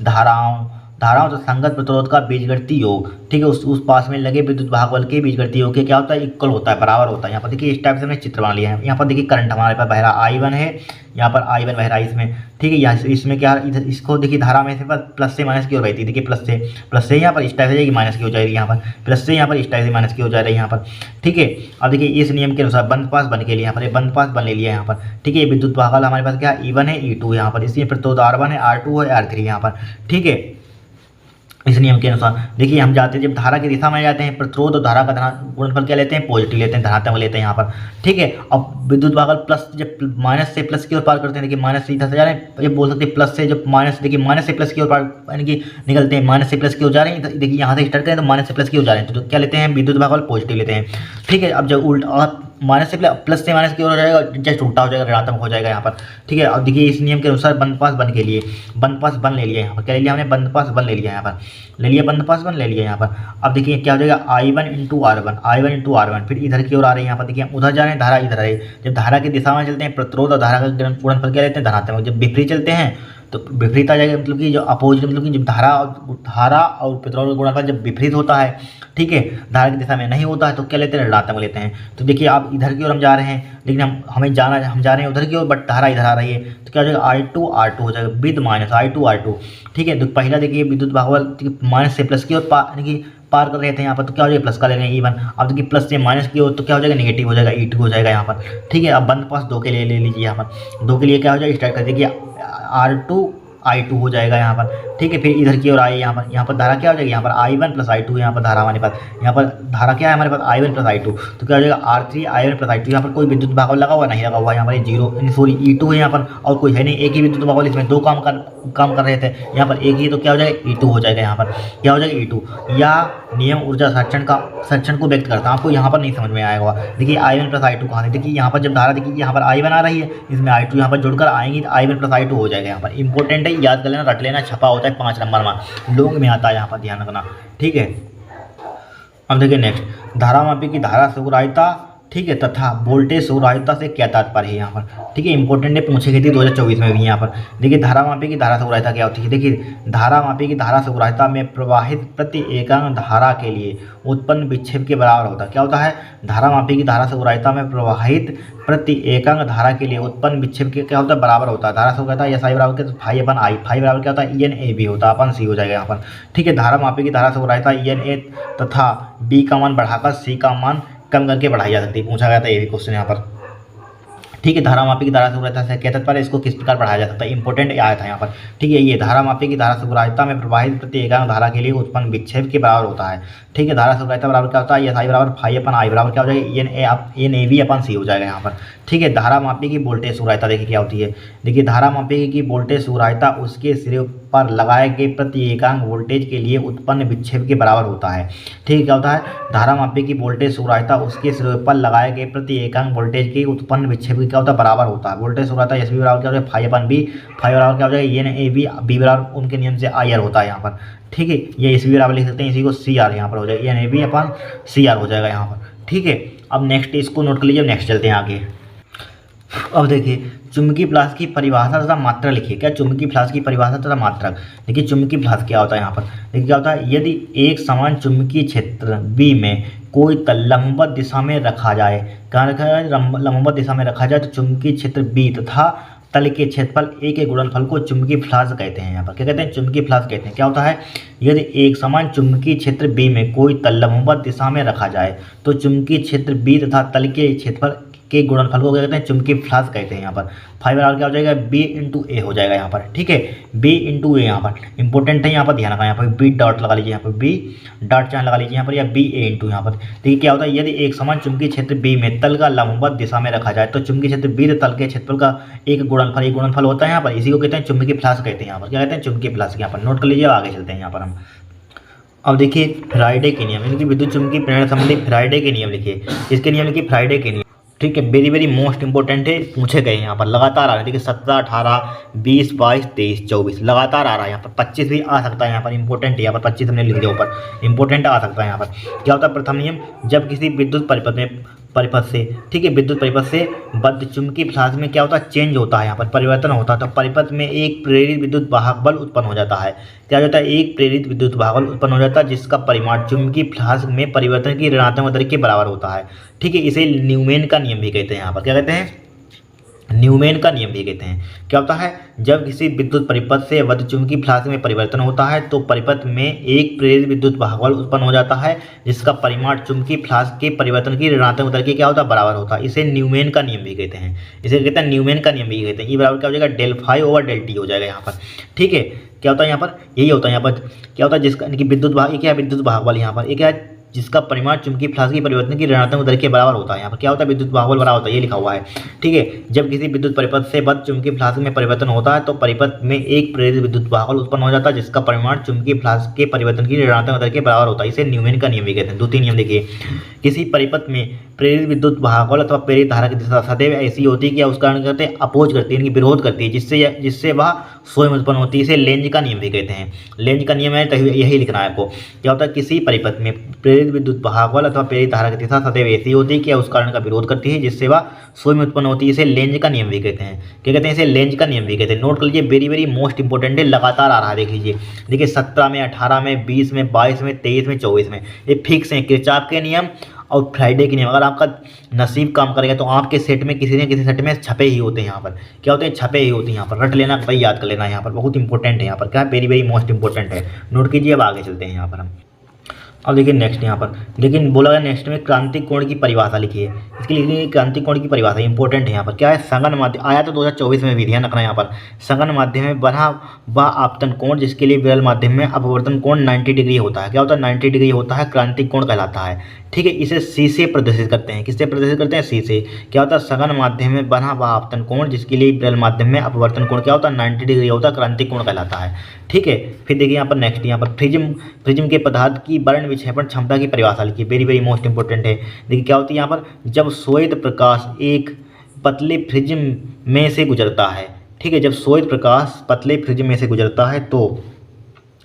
धाराओं तो संगत प्रतिरोध का बीजगणितीय योग, ठीक है, उस पास में लगे विद्युत वाहक बल के बीजगणितीय योग के क्या होता है, इक्वल होता है, बराबर होता है। यहाँ पर देखिए इस टाइप से हमने चित्र बना लिया है। यहाँ पर देखिए करंट हमारे पास बह रहा I1 है, यहाँ पर I1 बह रहा है इसमें, ठीक है। यहाँ इसमें क्या, इधर इसको देखिए धारा में से प्लस से माइनस की ओर बहती है। देखिए प्लस से यहाँ पर इस टाइप से जाएगी, माइनस की हो जाएगी, यहाँ पर प्लस से यहाँ पर इस टाइप से माइनस की हो जा रही है यहाँ पर, ठीक है। अब देखिए इस नियम के अनुसार बंद पास बन के लिए यहाँ पर बंद पास बन ले लिया यहाँ पर, ठीक है। विद्युत वाहक बल हमारे पास क्या है, E1 है E2 यहाँ पर, इसलिए प्रतिरोध R1 है R2 है R3 यहाँ पर, ठीक है। इस नियम के अनुसार देखिए हम जाते हैं, जब धारा की दिशा में जाते हैं प्रतिरोध और धारा का गुणनफल क्या लेते हैं, पॉजिटिव लेते हैं, धनात्मक लेते हैं यहाँ पर, ठीक है। अब विद्युत वाहक प्लस जब माइनस से प्लस की ओर पार करते हैं, देखिए माइनस से इधर से जा रहे हैं, ये बोल सकते हैं प्लस से जब माइनस, देखिए माइनस से प्लस की ओर पार यानी कि निकलते हैं, माइनस से प्लस की ओर जा रहे हैं, देखिए यहाँ से स्टार्ट करें तो माइनस से प्लस की ओर जा रहे हैं, तो क्या लेते हैं, विद्युत वाहक पॉजिटिव लेते हैं, ठीक है। अब जब उल्टा माइनस से प्लस से माइनस की ओर हो जाएगा, जस्ट उल्टा हो जाएगा, ऋणात्मक हो जाएगा यहाँ पर, ठीक है। अब देखिए इस नियम के अनुसार बंद पास बन के लिए बंद पास बन ले लिया यहाँ पर, क्या ले लिया हमने, बंद पास बन ले लिया यहाँ पर, ले लिया बंद पास बन ले लिया यहाँ पर। अब देखिए क्या हो जाएगा, I1 इंटू R1, फिर इधर की ओर आ रहे हैं, यहाँ पर देखिए हम उधर जा रहे हैं, धारा इधर है। जब धारा की दिशा में चलते हैं प्रतिरोध और धारा का गुणनफल क्या लेते हैं, धनात्मक। जब विपरीत चलते हैं तो विपरीत आ जाएगा, मतलब कि जो अपोजिट, मतलब कि जब धारा और प्रतिरोध का गुणनफल जब विपरीत होता है, ठीक है, धारा की दिशा में नहीं होता है तो क्या लेते हैं, ऋणात्मक लेते हैं। तो देखिए आप इधर की ओर हम जा रहे हैं, लेकिन हम जा रहे हैं उधर की ओर, बट धारा इधर आ रही है, तो क्या हो जाएगा, I2 हो जाएगा विद माइनस I2, ठीक है। तो पहला देखिए विद्युत भागवल माइनस से प्लस की ओर पार कर रहे थे यहाँ पर, तो क्या हो जाएगा, प्लस का ले रहे हैं इवन। अब देखिए प्लस से माइनस की ओर तो क्या हो जाएगा, नेगेटिव हो जाएगा, E2 हो जाएगा यहाँ पर, ठीक है। अब बंद पास 2 के लिए ले लीजिए, यहाँ पर 2 के लिए क्या हो जाएगा, स्टार्ट कर देखिए R2 I2 हो जाएगा यहाँ पर, ठीक है। फिर इधर की ओर आए, यहाँ पर धारा क्या हो जाएगी, यहाँ पर I1 प्लस I2, यहाँ पर धारा हमारे पास, यहाँ पर धारा क्या है हमारे पास, I1 प्लस I2, तो क्या हो जाएगा R3 I1 प्लस I2। यहाँ पर कोई विद्युत भागवल लगा हुआ नहीं, लगा हुआ यहाँ पर जीरो, सॉरी E2 है यहाँ पर, और कोई है नहीं, एक ही विद्युत भागवल, इसमें 2 काम कर रहे थे, यहाँ पर एक ही, तो क्या हो जाएगा E2 हो जाएगा, यहाँ पर क्या हो जाएगा E2। या नियम ऊर्जा संरक्षण को व्यक्त करता है, आपको यहाँ पर नहीं समझ में आएगा। देखिए I1 प्लस I2 कहाँ से, देखिए यहाँ पर जब धारा, देखिए यहाँ पर I1 आ रही है, इसमें I2 यहाँ पर जुड़कर आएंगी तो I1 प्लस I2 हो जाएगा। यहाँ पर इंपॉर्टेंट है, याद कर लेना, रट लेना, छपा होता है 5 नंबर में, लोग में आता है, यहाँ पर ध्यान रखना, ठीक है। अब देखिए नेक्स्ट, धारामापी की धारा सुग्राह्यता, ठीक है, तथा वोल्टेज सुग्राह्यता से क्या तात्पर्य है यहाँ पर, ठीक है, इंपॉर्टेंट है, पूछे गई थी 2024 में भी यहाँ पर। देखिए धारामापी की धारा सुग्राह्यता क्या होती है, देखिए धारामापी की धारा सुग्राह्यता में प्रवाहित प्रति एकांक धारा के लिए उत्पन्न विक्षेप के बराबर होता है। क्या होता है, धारामापी की धारा सुग्राह्यता में प्रवाहित प्रति एकांक धारा के लिए उत्पन्न विक्षेप के क्या होता है, बराबर होता है। धारा सुग्राह्यता या साई बराबर के फाई अपन आई, फाई बराबर क्या होता है, ENA होता है, अपन C हो जाएगा यहाँ पर, ठीक है। धारामापी की धारा सुग्राह्यता ENA तथा B का मान बढ़ाकर C का मान कम करके बढ़ाई जा सकती है, पूछा गया था ये भी क्वेश्चन यहाँ पर, ठीक है। धारामापी की धारा सुग्राह्यता से क्या तात्पर्य, इसको किस प्रकार बढ़ाया जा सकता है, इंपॉर्टेंट आया था यहाँ पर, ठीक है। ये धारामापी की धारा सुग्राह्यता में प्रवाहित प्रति एकांक धारा के लिए उत्पन्न विक्षेप के बराबर होता है, ठीक है। धारा सुग्राह्यता बराबर क्या होता है, SI बराबर फाई अपन आई बराबर क्या हो जाएगा, ENAV अपन C हो जाएगा यहाँ पर, ठीक है। धारामापी की वोल्टेज सुग्राह्यता देखिए क्या होती है, देखिए धारामापी की वोल्टेज सुग्राह्यता उसके सिरे पर लगाए गए प्रति एकांक वोल्टेज के लिए उत्पन्न विक्षेप के बराबर होता है, ठीक है। क्या होता है, धारामापी की वोल्टेज सुग्राह्यता उसके सिरे पर लगाए गए प्रति एकांक वोल्टेज के उत्पन्न विक्षेप के क्या होता है, बराबर होता है। वोल्टेज सुग्राह्यता SB बराबर क्या हो जाएगा, फाई अपन B, फाई बराबर क्या हो जाएगा, ENAV, B बराबर उनके नियम से IR होता है यहाँ पर, ठीक है। ये SB बराबर लिख सकते हैं, इसी को CR यहाँ पर हो जाएगा, ENAV अपन CR हो जाएगा यहाँ पर, ठीक है। अब नेक्स्ट इसको नोट कर लीजिए, नेक्स्ट चलते हैं आगे। अब देखिए चुंबकीय फ्लास्क की परिभाषा तथा मात्रा लिखिए, क्या चुंबकीय फ्लास्क की परिभाषा तथा मात्रा, देखिए चुंबकीय फ्लास्क क्या होता है यहाँ पर, देखिए क्या होता है, यदि एक समान चुंबकीय क्षेत्र B में कोई तल लंबवत दिशा में रखा जाए, कहाँ रखा जाए, लंबवत दिशा में रखा जाए, तो चुंबकीय क्षेत्र B तथा तल के क्षेत्रफल A के गुणनफल को चुंबकीय फ्लास्क कहते हैं। यहाँ पर क्या कहते हैं, चुंबकीय फ्लास्क कहते हैं। क्या होता है, यदि एक समान चुंबकीय क्षेत्र B में कोई तल लंबवत दिशा में रखा जाए तो चुंबकीय क्षेत्र B तथा तल के क्षेत्रफल के गुणनफल को क्या कहते हैं, चुंबकीय फ्लास्क कहते हैं। यहाँ पर फाइव बराबर क्या हो जाएगा, B इंटू A हो जाएगा यहाँ पर, ठीक है, B इंटू A यहाँ पर इंपॉर्टेंट है, यहाँ पर ध्यान रखना, यहाँ पर B डॉट लगा लीजिए, यहाँ पर B डॉट चाहे लगा लीजिए यहाँ पर, या B A इंटू यहाँ पर। देखिए क्या होता है, यदि एक समान चुंबकीय क्षेत्र B में तल का लंबवत दिशा में रखा जाए तो चुंबकीय क्षेत्र B तल के क्षेत्रफल का एक गुणनफल होता है यहाँ पर, इसी को कहते हैं चुंबकीय फ्लास्क कहते हैं। यहाँ पर क्या कहते हैं, चुंबकीय फ्लास्क, यहाँ पर नोट कर लीजिए, आगे चलते हैं यहाँ पर हम। अब देखिए फ्राइडे के नियम, यानी कि विद्युत चुंबकीय प्रेरण संबंधी फ्राइडे के नियम लिखिए, इसके नियम लिखिए फ्राइडे के नियम, ठीक है, वेरी मोस्ट इंपॉर्टेंट है, पूछे गए यहाँ पर लगातार आ रहे हैं। देखिए 17, 18, 20, 22, 23, 24 लगातार आ रहा है, यहाँ पर 25 भी आ सकता है, यहाँ पर इंपॉर्टेंट है, यहाँ पर 25 हमने लिख दिया ऊपर, इंपॉर्टेंट आ सकता है यहाँ पर। क्या होता है, प्रथम नियम, जब किसी विद्युत परिपथ से, ठीक है, विद्युत परिपथ से बद्ध चुंबकीय फ्लास्क में क्या होता है, चेंज होता है, यहाँ पर परिवर्तन होता है, तो परिपथ में एक प्रेरित विद्युत वाहक बल उत्पन्न हो जाता है। क्या होता है, एक प्रेरित विद्युत वाहक बल उत्पन्न हो जाता है जिसका परिमाण चुंबकीय फ्लास्क में परिवर्तन की ऋणात्मक दर के बराबर होता है, ठीक है। इसे न्यूमैन का नियम भी कहते हैं। यहाँ पर क्या कहते हैं, न्यूमैन का नियम भी कहते हैं। क्या होता है, जब किसी विद्युत परिपथ से बद्ध चुंबकीय फ्लास्क में परिवर्तन होता है तो परिपथ में एक प्रेरित विद्युत वाहक बल उत्पन्न हो जाता है जिसका परिमाण चुंबकीय फ्लास्क के परिवर्तन की ऋणात्मक दर के क्या होता है, बराबर होता है। इसे न्यूमैन का नियम भी कहते हैं, इसे कहते हैं न्यूमैन का नियम भी कहते हैं। ये बराबर क्या हो जाएगा, del phi over del T हो जाएगा यहाँ पर, ठीक है। क्या होता है यहाँ पर, यही होता है यहाँ पर, क्या होता है, जिसका विद्युत वाहक, ये क्या है, विद्युत वाहक बल यहाँ पर, ये क्या है, जिसका परिमाण चुंबकीय फ्लास्क की परिवर्तन की ऋणात्मक दर के बराबर होता है। यहाँ पर क्या होता है, विद्युत वाहक बल बराबर होता है, ये लिखा हुआ है, ठीक है। जब किसी विद्युत परिपथ से बद्ध चुंबकीय फ्लास्क में परिवर्तन होता है तो परिपथ में एक प्रेरित विद्युत वाहक बल उत्पन्न हो जाता है जिसका परिमाण चुंबकीय फ्लास्क के परिवर्तन की ऋणात्मक दर के बराबर होता है। इसे न्यूमैन का नियम भी कहते हैं। 2-3 नियम देखिए, किसी परिपथ में प्रेरित विद्युत भागवल अथवा प्रेरित धारा की दिशा सदैव ऐसी होती है कि उसका करते हैं अपोज करती है, इनकी विरोध करती है, जिससे वह स्वयं उत्पन्न होती है। इसे लेंज का नियम भी कहते हैं। लेंज का नियम है तो यही लिखना है आपको। क्या होता है, किसी परिपथ में प्रेरित विद्युत भागवल अथवा प्रेरित धारा की दिशा सदैव ऐसी होती है कि उस कारण का विरोध करती है, जिससे वह स्वयं उत्पन्न होती है। इसे लेंज का नियम भी कहते हैं। क्या कहते हैं, इसे लेंज का नियम भी कहते हैं। नोट कर लीजिए, वेरी वेरी मोस्ट इंपॉर्टेंट है, लगातार आ रहा है। देख लीजिए, देखिए 17 में, 18 में, 20 में, 22 में, 23 में, 24 में ये फिक्स हैं। किरचॉफ के नियम और फ्राइडे के नियम, अगर आपका नसीब काम करेगा तो आपके सेट में किसी न किसी सेट में छपे ही होते हैं। यहाँ पर क्या होते हैं, छपे ही होते हैं। यहाँ पर रट लेना, भाई याद कर लेना। यहाँ पर बहुत इंपॉर्टेंट है। यहाँ पर क्या है, वेरी वेरी मोस्ट इंपॉर्टेंट है। नोट कीजिए, अब आगे चलते हैं यहाँ पर हम। अब देखिए नेक्स्ट यहाँ पर, लेकिन बोला गया नेक्स्ट में क्रांतिक कोण की परिभाषा लिखिए। इसके लिए क्रांतिक कोण की परिभाषा इंपॉर्टेंट है। यहाँ पर क्या है, सघन माध्यम आया तो 2024 में भी, ध्यान रखना। यहाँ पर सघन माध्यम में बना व आपतन कोण जिसके लिए विरल माध्यम में अपवर्तन कोण 90 डिग्री होता है। क्या होता है, 90 डिग्री होता है, क्रांतिक कोण कहलाता है। ठीक है, इसे सी से प्रदर्शित करते हैं। किससे प्रदर्शित करते हैं, सी से। क्या होता है, सघन माध्यम में बना व आपतन कोण जिसके लिए विरल माध्यम में अपवर्तन कोण क्या होता है, 90 डिग्री होता है, क्रांतिक कोण कहलाता है। ठीक है, फिर देखिए यहाँ पर नेक्स्ट, यहाँ पर प्रिज्म के पदार्थ की वर्ण विक्षेपण क्षमता की परिभाषा लिखिए। वेरी वेरी मोस्ट इंपॉर्टेंट है। देखिए क्या होती है यहाँ पर, जब श्वेत प्रकाश एक पतले प्रिज्म में से गुजरता है। ठीक है, जब श्वेत प्रकाश पतले प्रिज्म में से गुजरता है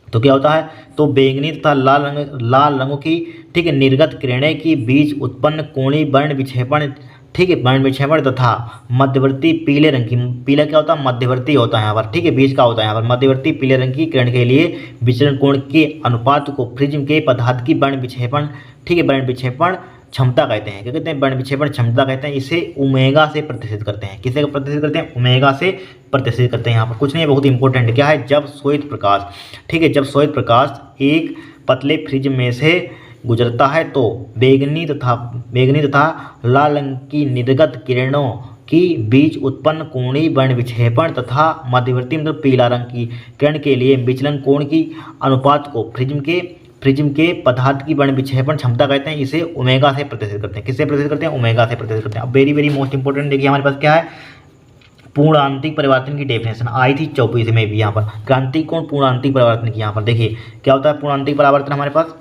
तो क्या होता है, तो बैंगनी तथा लाल रंगों की, ठीक है, निर्गत किरणें की बीच उत्पन्न कोणीय वर्ण विक्षेपण, ठीक है, वर्ण विक्षेपण तथा मध्यवर्ती पीले रंग की, पीला क्या होता है, मध्यवर्ती होता है यहाँ पर। ठीक है, बीच का होता है यहाँ पर। मध्यवर्ती पीले रंग की किरण के लिए विचलन कोण के अनुपात को प्रिज्म के पदार्थ की वर्ण विक्षेपण, ठीक है, वर्ण विक्षेपण क्षमता कहते हैं। क्या कहते हैं, वर्ण विक्षेपण क्षमता कहते हैं। इसे ओमेगा से प्रदर्शित करते हैं। किससे प्रदर्शित करते हैं, ओमेगा से प्रदर्शित करते हैं। यहाँ पर कुछ नहीं है, बहुत इंपॉर्टेंट है। क्या है, जब श्वेत प्रकाश, ठीक है, जब श्वेत प्रकाश एक पतले प्रिज्म में से गुजरता है तो बैंगनी तथा लाल रंग की निर्गत किरणों की बीच उत्पन्न कोणीय वर्ण विक्षेपण तथा मध्यवर्ती मतलब पीला रंग की किरण के लिए विचलन कोण की अनुपात को प्रिज्म के पदार्थ की वर्ण विक्षेपण क्षमता कहते हैं। इसे ओमेगा से प्रदर्शित करते हैं। किससे प्रदर्शित करते हैं, ओमेगा से प्रदर्शित करते हैं। अब वेरी वेरी मोस्ट इंपॉर्टेंट देखिए हमारे पास क्या है, पूर्ण आंतरिक परिवर्तन की डेफिनेशन आई थी 24 में भी। यहाँ पर क्रांतिक कोण पूर्ण आंतरिक परिवर्तन की, यहाँ पर देखिए क्या होता है पूर्ण आंतरिक परिवर्तन हमारे पास।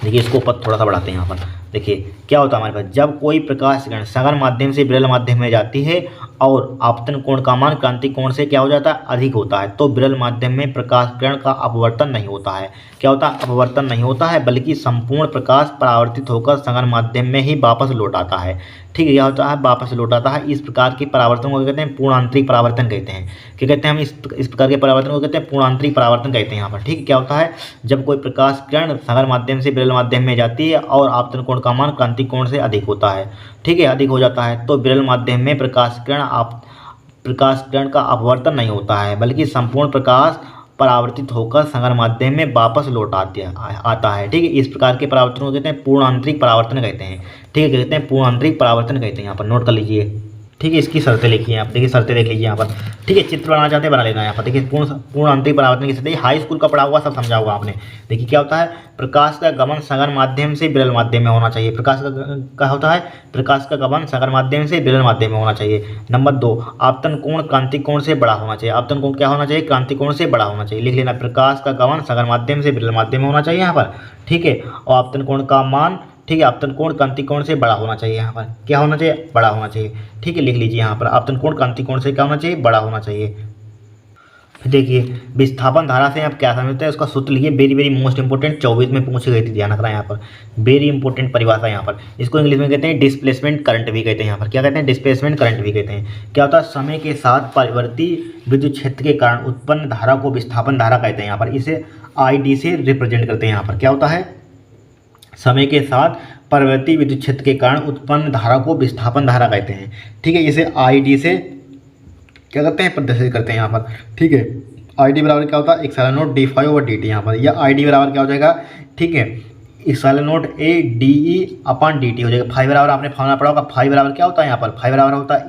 देखिए इसको ऊपर थोड़ा सा बढ़ाते हैं। यहाँ पर देखिए क्या होता है हमारे पास, जब कोई प्रकाश किरण सघन माध्यम से विरल माध्यम में जाती है और आपतन कोण का मान क्रांतिक कोण से क्या हो जाता है, अधिक होता है, तो विरल माध्यम में प्रकाश किरण का अपवर्तन नहीं होता है। क्या होता है, अपवर्तन नहीं होता है, बल्कि संपूर्ण प्रकाश परावर्तित होकर सघन माध्यम में ही वापस लौट आता है। ठीक है, यह होता है वापस लौट आता है। इस प्रकार के परावर्तन को कहते हैं पूर्ण आंतरिक परावर्तन कहते हैं। क्या कहते हैं हम, इस प्रकार के परावर्तन को कहते हैं पूर्ण आंतरिक परावर्तन कहते हैं यहाँ पर। ठीक है, क्या होता है, जब कोई प्रकाश किरण सघन माध्यम से विरल माध्यम में जाती है और आपतन कोण का मान क्रांतिक कोण से अधिक होता है, ठीक है, अधिक हो जाता है, तो विरल माध्यम में प्रकाश किरण का अपवर्तन नहीं होता है, बल्कि संपूर्ण प्रकाश परावर्तित होकर सघन माध्यम में वापस लौट आता है। ठीक है, इस प्रकार के परावर्तन को कहते हैं पूर्ण आंतरिक परावर्तन कहते हैं। ठीक है, कहते हैं पूर्ण आंतरिक परावर्तन कहते हैं। यहाँ पर नोट कर लीजिए। ठीक है, इसकी शर्तें लिखिए आप। देखिए शर्तें देख लीजिए यहाँ पर। ठीक है, चित्र बनाना चाहते हैं बना लेना है यहाँ पर। देखिए पूर्ण आंतरिक परावर्तन की शर्तें हाई स्कूल का पढ़ा हुआ सब समझा होगा आपने। देखिए क्या होता है, प्रकाश का गमन सघन माध्यम से विरल माध्यम में होना चाहिए। प्रकाश का होता है, प्रकाश का गमन सघन माध्यम से विरल माध्यम में होना चाहिए। नंबर 2, आपतन कोण क्रांतिक कोण से बड़ा होना चाहिए। आपतन कोण क्या होना चाहिए, क्रांतिक कोण से बड़ा होना चाहिए। लिख लेना, प्रकाश का गमन सघन माध्यम से विरल माध्यम में होना चाहिए यहाँ पर। ठीक है, और आपतन कोण का मान, ठीक है, आपतन कोण क्रांतिक कोण से बड़ा होना चाहिए। यहाँ पर क्या होना चाहिए, बड़ा होना चाहिए। ठीक है, लिख लीजिए यहाँ पर, आपतन कोण क्रांतिक कोण से क्या होना चाहिए, बड़ा होना चाहिए। फिर देखिए विस्थापन धारा से आप क्या समझते हैं, उसका सूत्र लिखिए। वेरी वेरी मोस्ट इंपॉर्टेंट 24 में पूछी गई थी, ध्यान रखना यहाँ पर। वेरी इंपॉर्टेंट परिभाषा यहाँ पर। इसको इंग्लिश में कहते हैं डिस्प्लेसमेंट करंट भी कहते हैं। यहाँ पर क्या कहते हैं, डिस्प्लेसमेंट करंट भी कहते हैं। क्या होता है, समय के साथ परिवर्ती विद्युत क्षेत्र के कारण उत्पन्न धारा को विस्थापन धारा कहते हैं। यहाँ पर इसे ID से रिप्रेजेंट करते हैं। यहाँ पर क्या होता है, समय के साथ परिवर्ती विद्युत क्षेत्र के कारण उत्पन्न धारा को विस्थापन धारा कहते हैं। ठीक है, इसे ID से क्या करते हैं, प्रदर्शित करते हैं यहाँ पर। ठीक है, ID बराबर क्या होता है, एप्सिलॉन नॉट d∅/dt। यहाँ पर यह ID बराबर क्या हो जाएगा, ठीक है, एप्सिलॉन नॉट A/dE/dt हो जाएगा। फाई बराबर आपने फॉर्मूला पढ़ा होगा। फाई बराबर क्या होता है यहाँ पर, फाई बराबर होता है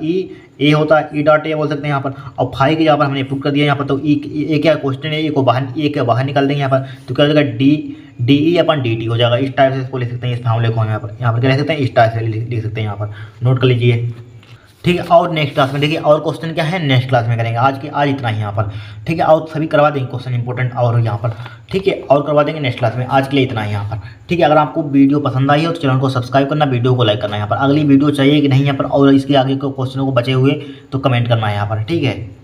E होता है E.A बोल सकते हैं यहाँ पर। और फाई के यहाँ पर हमने प्रूफ कर दिया यहाँ पर। तो E क्या क्वेश्चन है, E को बाहर निकाल देंगे यहाँ पर, तो क्या हो जाएगा DE/dt हो जाएगा। इस टाइप से इसको लिख सकते हैं, इस फॉर्मूले को यहाँ पर क्या लिख सकते हैं, इस टाइप से लिख सकते हैं यहाँ पर। नोट कर लीजिए। ठीक है। और नेक्स्ट क्लास में देखिए और क्वेश्चन क्या है नेक्स्ट क्लास में करेंगे। आज इतना ही यहाँ पर, ठीक है। और सभी करवा देंगे क्वेश्चन इंपॉर्टेंट और यहाँ पर, ठीक है, और करवा देंगे नेक्स्ट क्लास में। आज के लिए इतना ही यहाँ पर, ठीक है। अगर आपको वीडियो पसंद आई हो तो चैनल को सब्सक्राइब करना, वीडियो को लाइक करना यहाँ पर। अगली वीडियो चाहिए कि नहीं यहाँ पर, और इसके आगे के क्वेश्चनों को बचे हुए तो कमेंट करना है यहाँ पर, ठीक है।